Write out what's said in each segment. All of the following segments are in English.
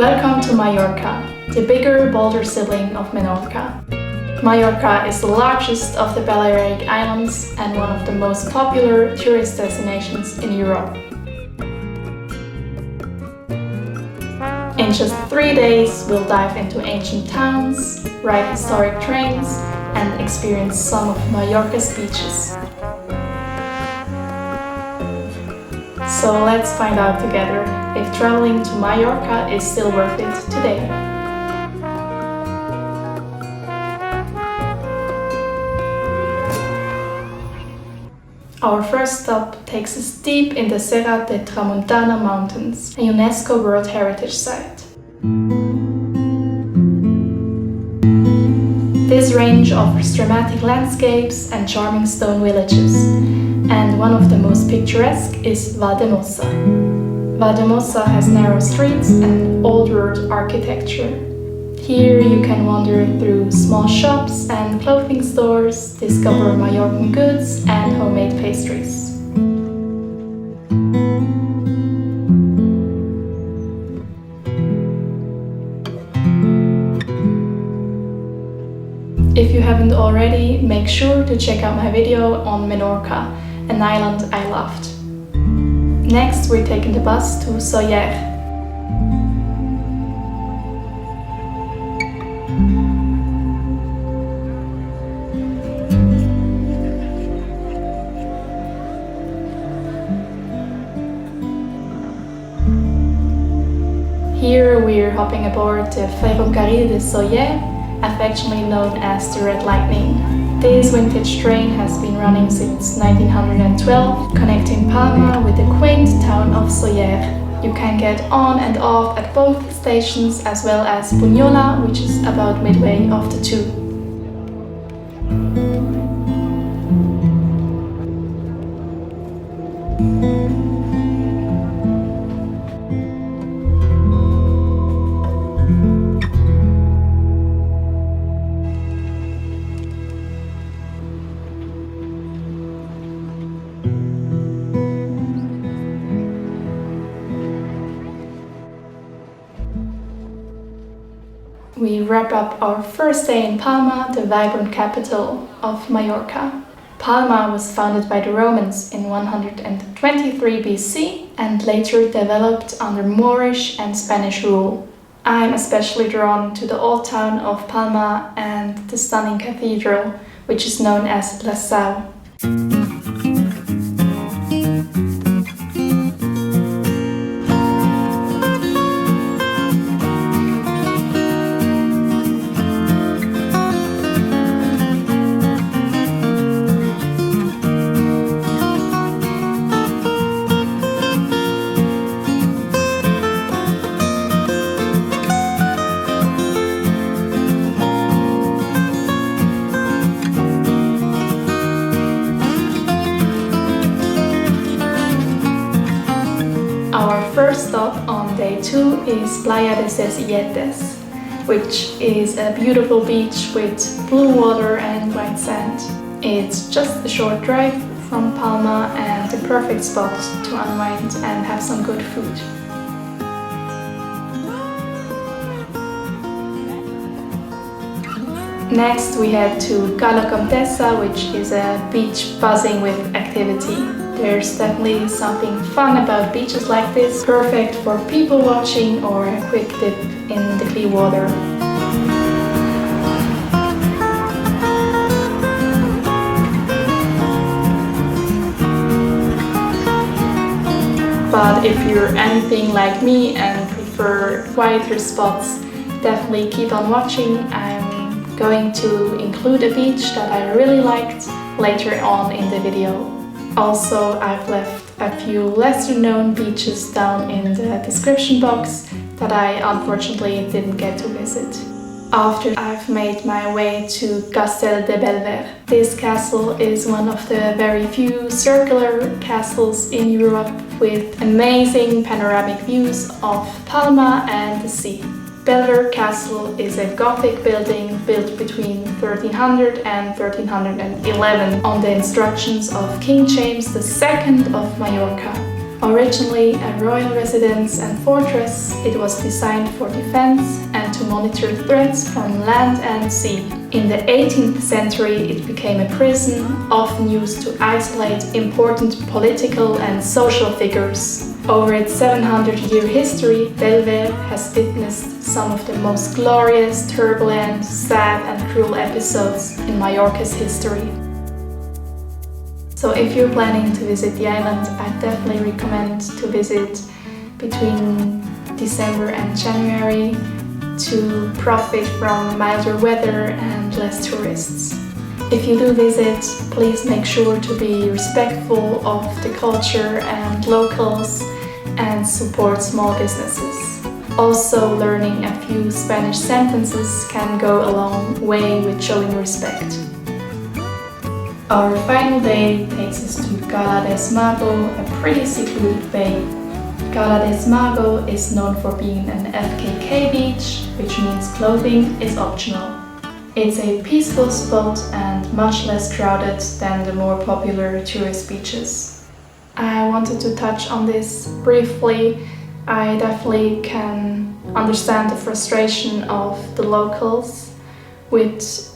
Welcome to Mallorca, the bigger, bolder sibling of Menorca. Mallorca is the largest of the Balearic Islands and one of the most popular tourist destinations in Europe. In just 3 days, we'll dive into ancient towns, ride historic trains, and experience some of Mallorca's beaches. So let's find out together if traveling to Mallorca is still worth it today. Our first stop takes us deep in the Serra de Tramuntana Mountains, a UNESCO World Heritage Site. This range offers dramatic landscapes and charming stone villages, and one of the most picturesque is Valdemossa. Valdemossa has narrow streets and old-world architecture. Here you can wander through small shops and clothing stores, discover Mallorcan goods and homemade pastries. If you haven't already, make sure to check out my video on Menorca, an island I loved. Next, we're taking the bus to Soller. Here we're hopping aboard the Ferrocarrill de Soller, affectionately known as the Red Lightning. This vintage train has been running since 1912, connecting Palma with the quaint town of Soller. You can get on and off at both stations, as well as Bunyola, which is about midway of the two. We wrap up our first day in Palma, the vibrant capital of Mallorca. Palma was founded by the Romans in 123 BC and later developed under Moorish and Spanish rule. I'm especially drawn to the old town of Palma and the stunning cathedral, which is known as La Sau. Our first stop on day 2 is Playa de Sesilletes, which is a beautiful beach with blue water and white sand. It's just a short drive from Palma and the perfect spot to unwind and have some good food. Next we head to Cala Comtessa, which is a beach buzzing with activity. There's definitely something fun about beaches like this, perfect for people watching or a quick dip in the clear water. But if you're anything like me and prefer quieter spots, definitely keep on watching. I'm going to include a beach that I really liked later on in the video. Also, I've left a few lesser known beaches down in the description box that I unfortunately didn't get to visit. After I've made my way to Castel de Belver. This castle is one of the very few circular castles in Europe with amazing panoramic views of Palma and the sea. Belver Castle is a Gothic building built between 1300 and 1311 on the instructions of King James II of Mallorca. Originally a royal residence and fortress, it was designed for defense and to monitor threats from land and sea. In the 18th century, it became a prison, often used to isolate important political and social figures. Over its 700-year history, Belver has witnessed some of the most glorious, turbulent, sad and cruel episodes in Mallorca's history. So if you're planning to visit the island, I definitely recommend to visit between December and January to profit from milder weather and less tourists. If you do visit, please make sure to be respectful of the culture and locals and support small businesses. Also, learning a few Spanish sentences can go a long way with showing respect. Our final day takes us to Cala de Mago, a pretty secluded bay. Cala de Mago is known for being an FKK beach, which means clothing is optional. It's a peaceful spot and much less crowded than the more popular tourist beaches. I wanted to touch on this briefly. I definitely can understand the frustration of the locals with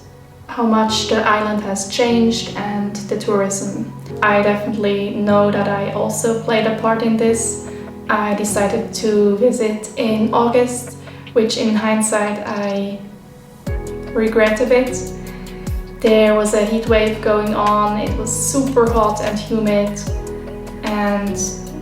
how much the island has changed and the tourism. I definitely know that I also played a part in this. I decided to visit in August, which in hindsight I regret a bit. There was a heat wave going on, it was super hot and humid, and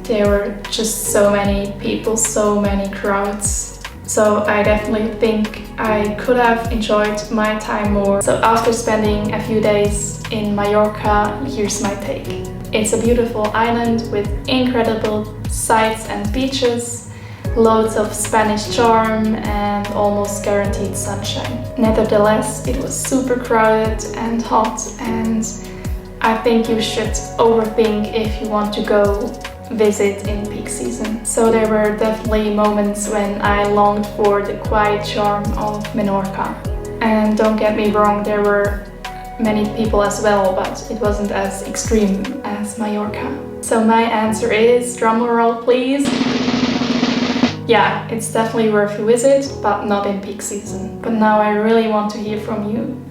there were just so many people, so many crowds. So I definitely think I could have enjoyed my time more. So after spending a few days in Mallorca, here's my take. It's a beautiful island with incredible sights and beaches, loads of Spanish charm and almost guaranteed sunshine. Nevertheless, it was super crowded and hot, and I think you should overthink if you want to go visit in peak season. So there were definitely moments when I longed for the quiet charm of Menorca. And don't get me wrong, there were many people as well, but it wasn't as extreme as Mallorca. So my answer is, drumroll please, yeah, it's definitely worth a visit, but not in peak season. But now I really want to hear from you.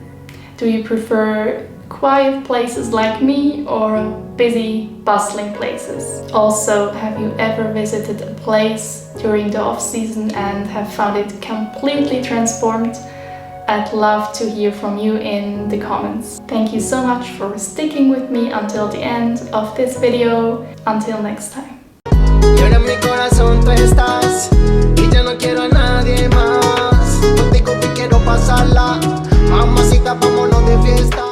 Do you prefer quiet places like me or busy, bustling places? Also, have you ever visited a place during the off-season and have found it completely transformed? I'd love to hear from you in the comments. Thank you so much for sticking with me until the end of this video. Until next time. Y ahora en mi corazón tú estás y ya no quiero a nadie más. Contigo quiero pasarla, mamacita, vámonos de fiesta.